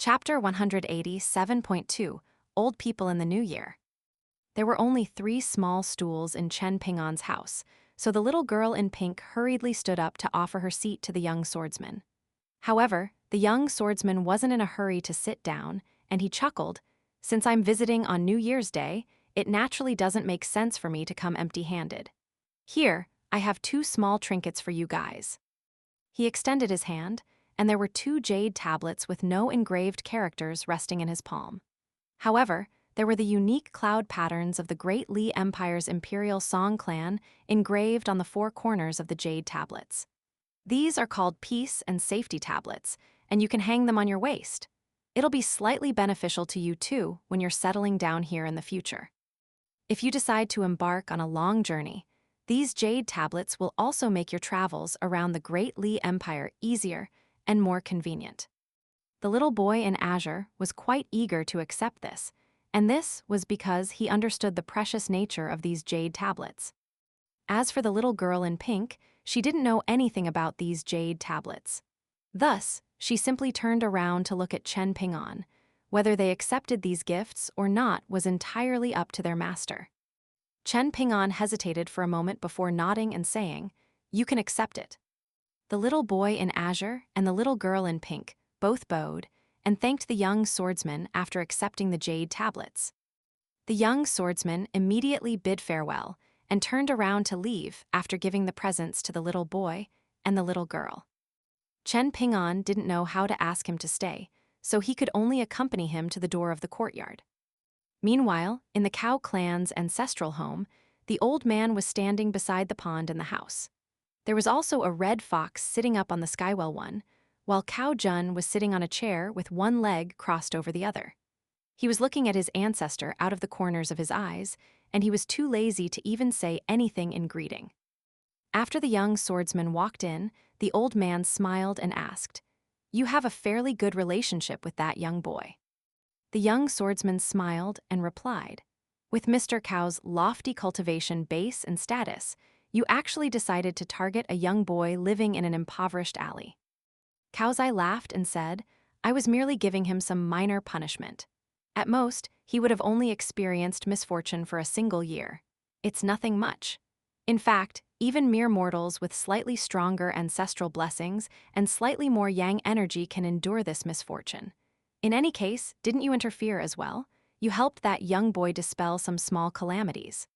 Chapter 187.2 Old People in the New Year. There were only 3 small stools in Chen Pingon's house, so the little girl in pink hurriedly stood up to offer her seat to the young swordsman. However, the young swordsman wasn't in a hurry to sit down, and he chuckled, "Since I'm visiting on New Year's Day, it naturally doesn't make sense for me to come empty-handed. Here, I have 2 small trinkets for you guys." He extended his hand, and there were 2 jade tablets with no engraved characters resting in his palm. However, there were the unique cloud patterns of the Great Li Empire's imperial Song clan engraved on the 4 corners of the jade tablets. These are called peace and safety tablets, and you can hang them on your waist. It'll be slightly beneficial to you too when you're settling down here in the future. If you decide to embark on a long journey, these jade tablets will also make your travels around the Great Li Empire easier and more convenient. The little boy in azure was quite eager to accept this, and this was because he understood the precious nature of these jade tablets. As for the little girl in pink, she didn't know anything about these jade tablets. Thus, she simply turned around to look at Chen Pingon. Whether they accepted these gifts or not was entirely up to their master. Chen Pingon hesitated for a moment before nodding and saying, "You can accept it." The little boy in azure and the little girl in pink both bowed and thanked the young swordsman after accepting the jade tablets. The young swordsman immediately bid farewell and turned around to leave after giving the presents to the little boy and the little girl. Chen Pingon didn't know how to ask him to stay, so he could only accompany him to the door of the courtyard. Meanwhile, in the Cow clan's ancestral home, the old man was standing beside the pond in the house. There was also a red fox sitting up on the Skywell one, while Cow Jun was sitting on a chair with one leg crossed over the other. He was looking at his ancestor out of the corners of his eyes, and he was too lazy to even say anything in greeting. After the young swordsman walked in, the old man smiled and asked, "You have a fairly good relationship with that young boy." The young swordsman smiled and replied, "With Mr. Cow's lofty cultivation base and status, you actually decided to target a young boy living in an impoverished alley." Kaozai laughed and said, "I was merely giving him some minor punishment. At most, he would have only experienced misfortune for a single year. It's nothing much. In fact, even mere mortals with slightly stronger ancestral blessings and slightly more yang energy can endure this misfortune. In any case, didn't you interfere as well? You helped that young boy dispel some small calamities."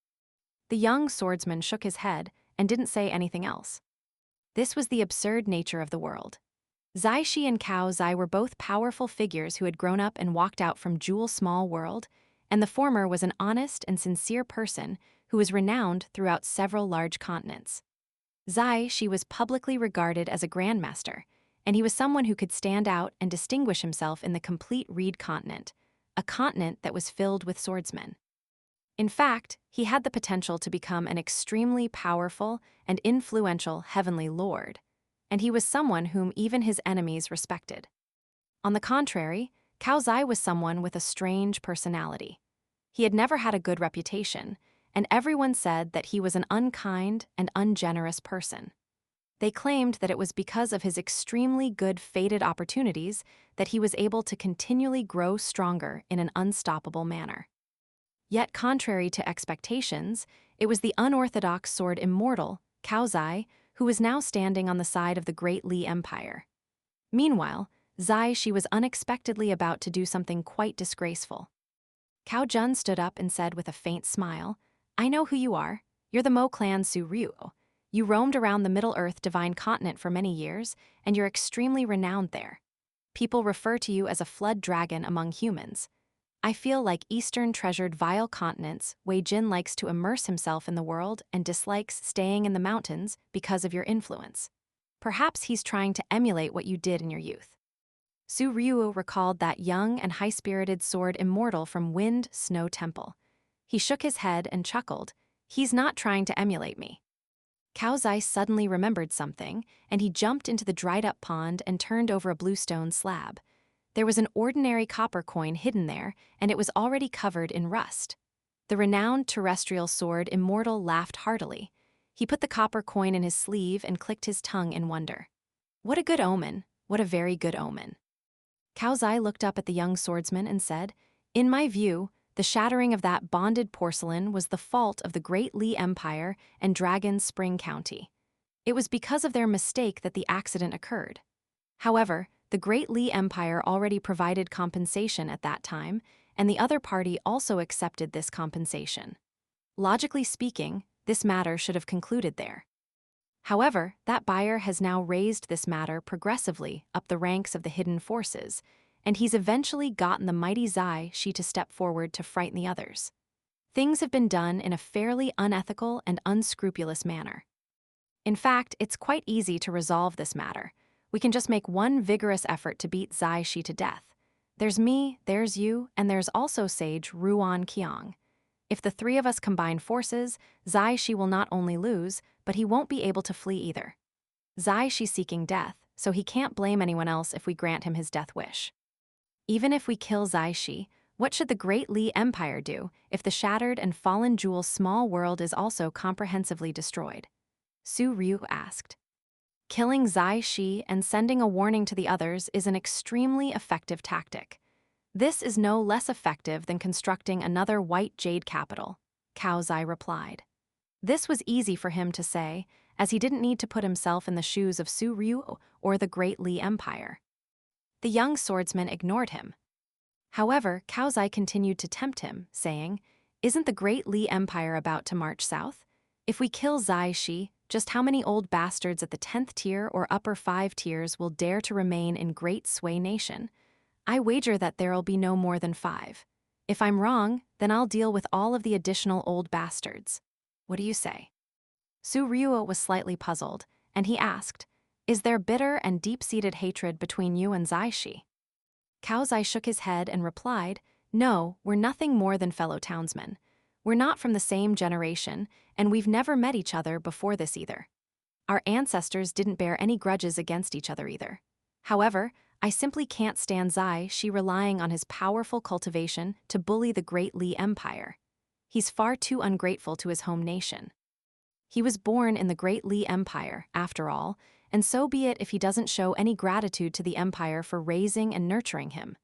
The young swordsman shook his head and didn't say anything else. This was the absurd nature of the world. Zai Shi and Cao Zai were both powerful figures who had grown up and walked out from Jewel Small World, and the former was an honest and sincere person who was renowned throughout several large continents. Zai Shi was publicly regarded as a grandmaster, and he was someone who could stand out and distinguish himself in the complete Reed continent, a continent that was filled with swordsmen. In fact, he had the potential to become an extremely powerful and influential heavenly lord, and he was someone whom even his enemies respected. On the contrary, Cao Zai was someone with a strange personality. He had never had a good reputation, and everyone said that he was an unkind and ungenerous person. They claimed that it was because of his extremely good fated opportunities that he was able to continually grow stronger in an unstoppable manner. Yet contrary to expectations, it was the unorthodox sword immortal, Cao Zai, who was now standing on the side of the Great Li Empire. Meanwhile, Zai Shi was unexpectedly about to do something quite disgraceful. Cao Jun stood up and said with a faint smile, "I know who you are. You're the Mo clan Su Ryu. You roamed around the Middle-earth Divine Continent for many years, and you're extremely renowned there. People refer to you as a flood dragon among humans. I feel like Eastern treasured vile continents, Wei Jin likes to immerse himself in the world and dislikes staying in the mountains because of your influence. Perhaps he's trying to emulate what you did in your youth." Su Ryu recalled that young and high-spirited sword immortal from Wind Snow Temple. He shook his head and chuckled, "He's not trying to emulate me." Cao Zai suddenly remembered something, and he jumped into the dried-up pond and turned over a bluestone slab. There was an ordinary copper coin hidden there, and it was already covered in rust. The renowned terrestrial sword immortal laughed heartily. He put the copper coin in his sleeve and clicked his tongue in wonder. "What a good omen, what a very good omen." Cao Zai looked up at the young swordsman and said, "In my view, the shattering of that bonded porcelain was the fault of the Great Li Empire and Dragon Spring County. It was because of their mistake that the accident occurred. However, the Great Li Empire already provided compensation at that time, and the other party also accepted this compensation. Logically speaking, this matter should have concluded there. However, that buyer has now raised this matter progressively up the ranks of the hidden forces, and he's eventually gotten the mighty Zai Shi to step forward to frighten the others. Things have been done in a fairly unethical and unscrupulous manner. In fact, it's quite easy to resolve this matter. We can just make one vigorous effort to beat Zai Shi to death. There's me, there's you, and there's also Sage Ruan Qiang. If the three of us combine forces, Zai Shi will not only lose, but he won't be able to flee either. Zai Shi's seeking death, so he can't blame anyone else if we grant him his death wish. Even if we kill Zai Shi, what should the Great Li Empire do if the shattered and fallen jewel's small world is also comprehensively destroyed?" Su Ryu asked. "Killing Zai Shi and sending a warning to the others is an extremely effective tactic. This is no less effective than constructing another white jade capital," Cao Zai replied. This was easy for him to say, as he didn't need to put himself in the shoes of Su Ryu or the Great Li Empire. The young swordsman ignored him. However, Cao Zai continued to tempt him, saying, "Isn't the Great Li Empire about to march south? If we kill Zai Shi, just how many old bastards at the 10th tier or upper 5 tiers will dare to remain in Great Sui Nation? I wager that there'll be no more than 5. If I'm wrong, then I'll deal with all of the additional old bastards. What do you say?" Su Ryu was slightly puzzled, and he asked, "Is there bitter and deep-seated hatred between you and Zai Shi?" Cao Zai shook his head and replied, "No, we're nothing more than fellow townsmen. We're not from the same generation, and we've never met each other before this either. Our ancestors didn't bear any grudges against each other either. However, I simply can't stand Zai Shi relying on his powerful cultivation to bully the Great Li Empire. He's far too ungrateful to his home nation. He was born in the Great Li Empire, after all, and so be it if he doesn't show any gratitude to the Empire for raising and nurturing him.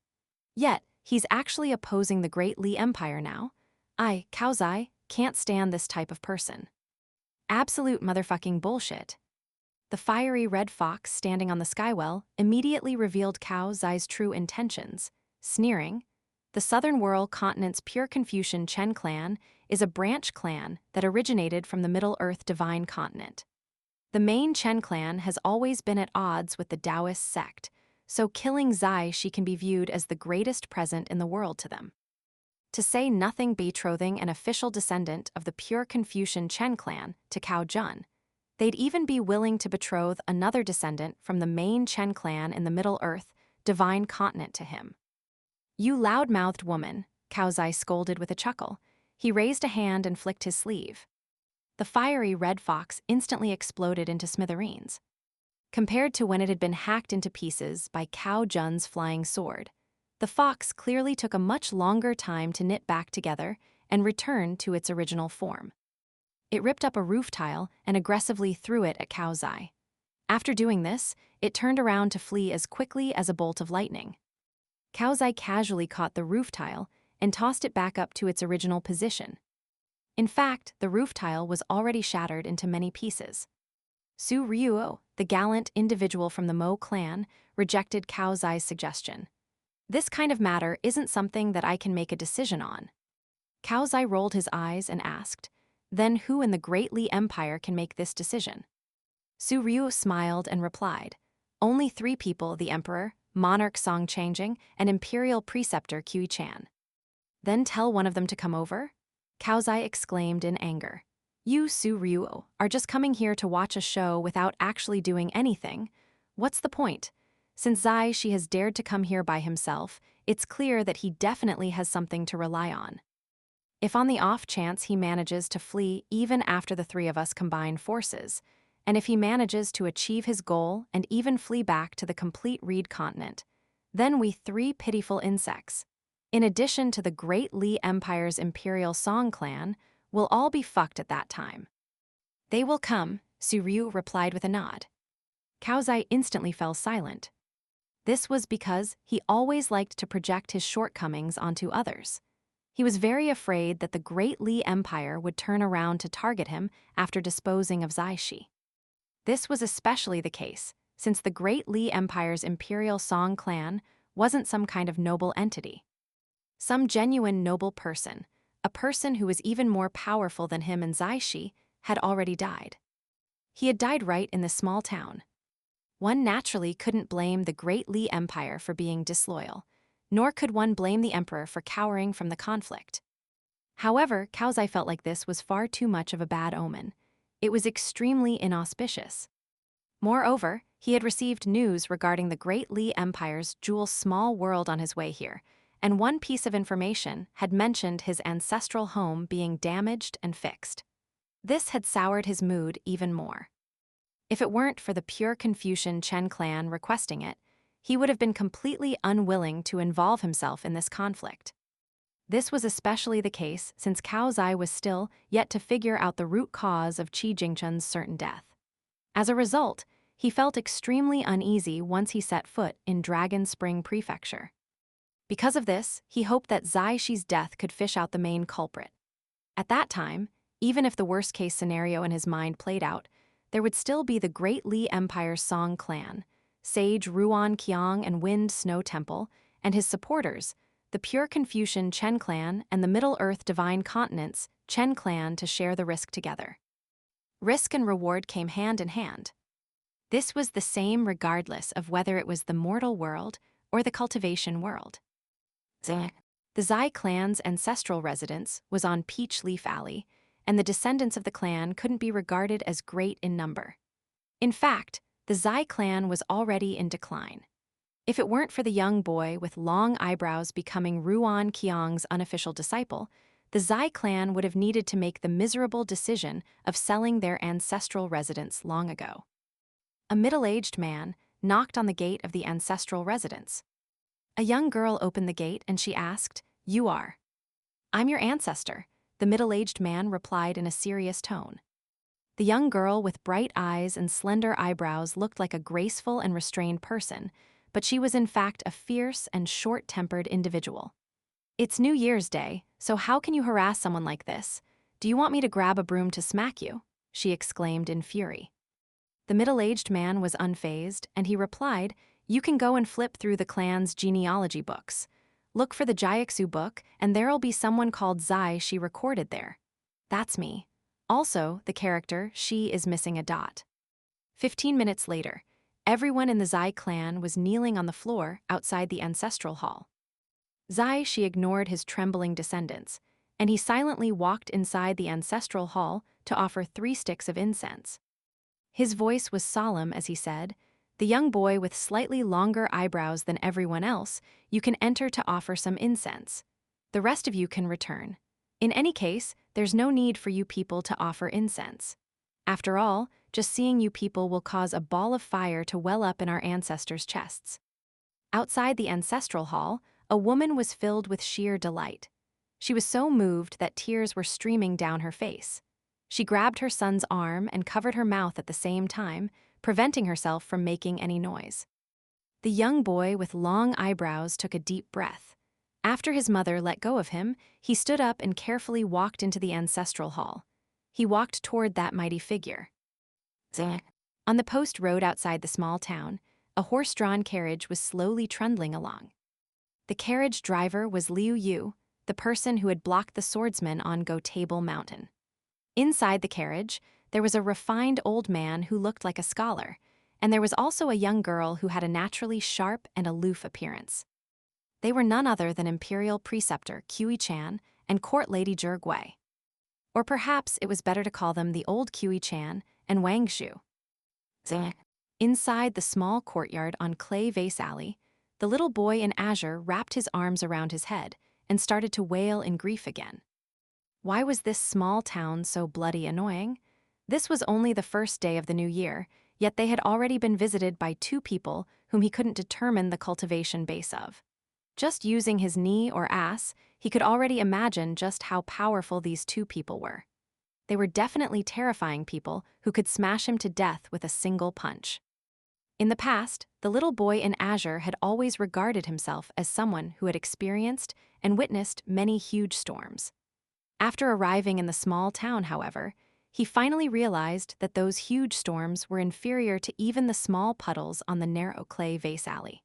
Yet, he's actually opposing the Great Li Empire now. I, Cao Zai, can't stand this type of person. Absolute motherfucking bullshit." The fiery red fox standing on the skywell immediately revealed Cao Zai's true intentions, sneering, "The Southern Whirl Continent's Pure Confucian Chen clan is a branch clan that originated from the Middle-earth Divine Continent. The main Chen clan has always been at odds with the Taoist sect, so killing Zai Shi can be viewed as the greatest present in the world to them. To say nothing betrothing an official descendant of the Pure Confucian Chen clan to Cao Jun, they'd even be willing to betroth another descendant from the main Chen clan in the Middle-earth Divine Continent to him." "You loud-mouthed woman," Cao Zai scolded with a chuckle. He raised a hand and flicked his sleeve. The fiery red fox instantly exploded into smithereens. Compared to when it had been hacked into pieces by Cao Jun's flying sword, the fox clearly took a much longer time to knit back together and return to its original form. It ripped up a roof tile and aggressively threw it at Cao Zai. After doing this, it turned around to flee as quickly as a bolt of lightning. Cao Zai casually caught the roof tile and tossed it back up to its original position. In fact, the roof tile was already shattered into many pieces. Su Ryu, the gallant individual from the Mo clan, rejected Cao Zai's suggestion. "This kind of matter isn't something that I can make a decision on." Cao Zai rolled his eyes and asked, "Then who in the Great Li Empire can make this decision?" Su Ryu smiled and replied, "Only 3 people, the Emperor, Monarch Song Changing, and Imperial Preceptor Kui Chan." "Then tell one of them to come over?" Cao Zai exclaimed in anger. "You, Su Ryu, are just coming here to watch a show without actually doing anything. What's the point? Since Zai Shi has dared to come here by himself, it's clear that he definitely has something to rely on. If on the off chance he manages to flee even after the 3 of us combine forces, and if he manages to achieve his goal and even flee back to the complete Reed continent, then we 3 pitiful insects, in addition to the Great Li Empire's Imperial Song clan, will all be fucked at that time." "They will come," Su Ryu replied with a nod. Cao Zai instantly fell silent. This was because he always liked to project his shortcomings onto others. He was very afraid that the Great Li Empire would turn around to target him after disposing of Zaishi. This was especially the case, since the Great Li Empire's imperial Song clan wasn't some kind of noble entity. Some genuine noble person, a person who was even more powerful than him and Zaishi, had already died. He had died right in this small town. One naturally couldn't blame the Great Li Empire for being disloyal, nor could one blame the emperor for cowering from the conflict. However, Cao Zai felt like this was far too much of a bad omen. It was extremely inauspicious. Moreover, he had received news regarding the Great Li Empire's jewel small world on his way here, and one piece of information had mentioned his ancestral home being damaged and fixed. This had soured his mood even more. If it weren't for the pure Confucian Chen clan requesting it, he would have been completely unwilling to involve himself in this conflict. This was especially the case since Cao Zai was still yet to figure out the root cause of Qi Jingchun's certain death. As a result, he felt extremely uneasy once he set foot in Dragon Spring Prefecture. Because of this, he hoped that Zai Shi's death could fish out the main culprit. At that time, even if the worst-case scenario in his mind played out, there would still be the Great Li Empire's Song clan, Sage Ruan Qiang and Wind Snow Temple, and his supporters, the pure Confucian Chen clan and the Middle-earth Divine Continent's Chen clan to share the risk together. Risk and reward came hand in hand. This was the same regardless of whether it was the mortal world or the cultivation world. The Zai clan's ancestral residence was on Peach Leaf Alley, and the descendants of the clan couldn't be regarded as great in number. In fact, the Zai clan was already in decline. If it weren't for the young boy with long eyebrows becoming Ruan Qiang's unofficial disciple, the Zai clan would have needed to make the miserable decision of selling their ancestral residence long ago. A middle-aged man knocked on the gate of the ancestral residence. A young girl opened the gate and she asked, "You are?" "I'm your ancestor," the middle-aged man replied in a serious tone. The young girl with bright eyes and slender eyebrows looked like a graceful and restrained person, but she was in fact a fierce and short-tempered individual. "It's New Year's Day, so how can you harass someone like this? Do you want me to grab a broom to smack you?" she exclaimed in fury. The middle-aged man was unfazed, and he replied, "You can go and flip through the clan's genealogy books. Look for the Jiaxu book, and there'll be someone called Zai Shi recorded there. That's me. Also, the character Shi is missing a dot." 15 minutes later, everyone in the Zai clan was kneeling on the floor outside the ancestral hall. Zai Shi ignored his trembling descendants, and he silently walked inside the ancestral hall to offer 3 sticks of incense. His voice was solemn as he said, "The young boy with slightly longer eyebrows than everyone else, you can enter to offer some incense. The rest of you can return. In any case, there's no need for you people to offer incense. After all, just seeing you people will cause a ball of fire to well up in our ancestors' chests." Outside the ancestral hall, a woman was filled with sheer delight. She was so moved that tears were streaming down her face. She grabbed her son's arm and covered her mouth at the same time, preventing herself from making any noise. The young boy with long eyebrows took a deep breath. After his mother let go of him, he stood up and carefully walked into the ancestral hall. He walked toward that mighty figure. On the post road outside the small town, a horse-drawn carriage was slowly trundling along. The carriage driver was Liu Yu, the person who had blocked the swordsman on Go Table Mountain. Inside the carriage, there was a refined old man who looked like a scholar, and there was also a young girl who had a naturally sharp and aloof appearance. They were none other than Imperial Preceptor Qi Chan and Court Lady Zhe Gui. Or perhaps it was better to call them the old Qi Chan and Wang Xu. Inside the small courtyard on Clay Vase Alley, the little boy in azure wrapped his arms around his head and started to wail in grief again. Why was this small town so bloody annoying? This was only the first day of the new year, yet they had already been visited by 2 people whom he couldn't determine the cultivation base of. Just using his knee or ass, he could already imagine just how powerful these 2 people were. They were definitely terrifying people who could smash him to death with a single punch. In the past, the little boy in Azure had always regarded himself as someone who had experienced and witnessed many huge storms. After arriving in the small town, however, he finally realized that those huge storms were inferior to even the small puddles on the narrow clay vase alley.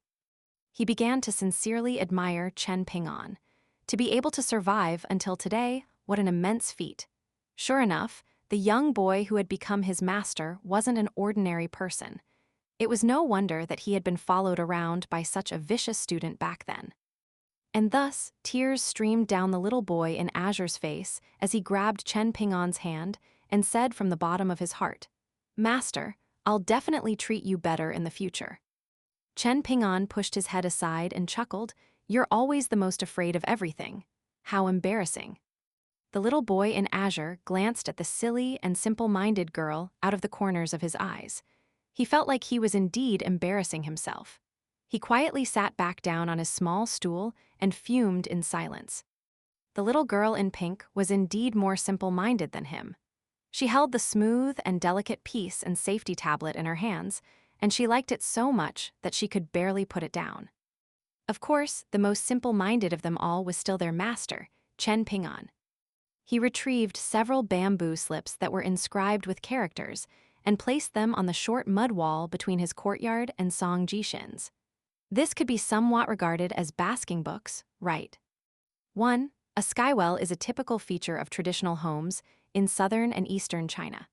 He began to sincerely admire Chen Ping'an. To be able to survive until today, what an immense feat. Sure enough, the young boy who had become his master wasn't an ordinary person. It was no wonder that he had been followed around by such a vicious student back then. And thus, tears streamed down the little boy in Azure's face as he grabbed Chen Ping'an's hand and said from the bottom of his heart, "Master, I'll definitely treat you better in the future." Chen Ping'an pushed his head aside and chuckled, "You're always the most afraid of everything. How embarrassing." The little boy in Azure glanced at the silly and simple-minded girl out of the corners of his eyes. He felt like he was indeed embarrassing himself. He quietly sat back down on his small stool and fumed in silence. The little girl in pink was indeed more simple-minded than him. She held the smooth and delicate peace and safety tablet in her hands, and she liked it so much that she could barely put it down. Of course, the most simple-minded of them all was still their master, Chen Ping'an. He retrieved several bamboo slips that were inscribed with characters and placed them on the short mud wall between his courtyard and Song Jishin's. This could be somewhat regarded as basking books, right? 1. A skywell is a typical feature of traditional homes in southern and eastern China.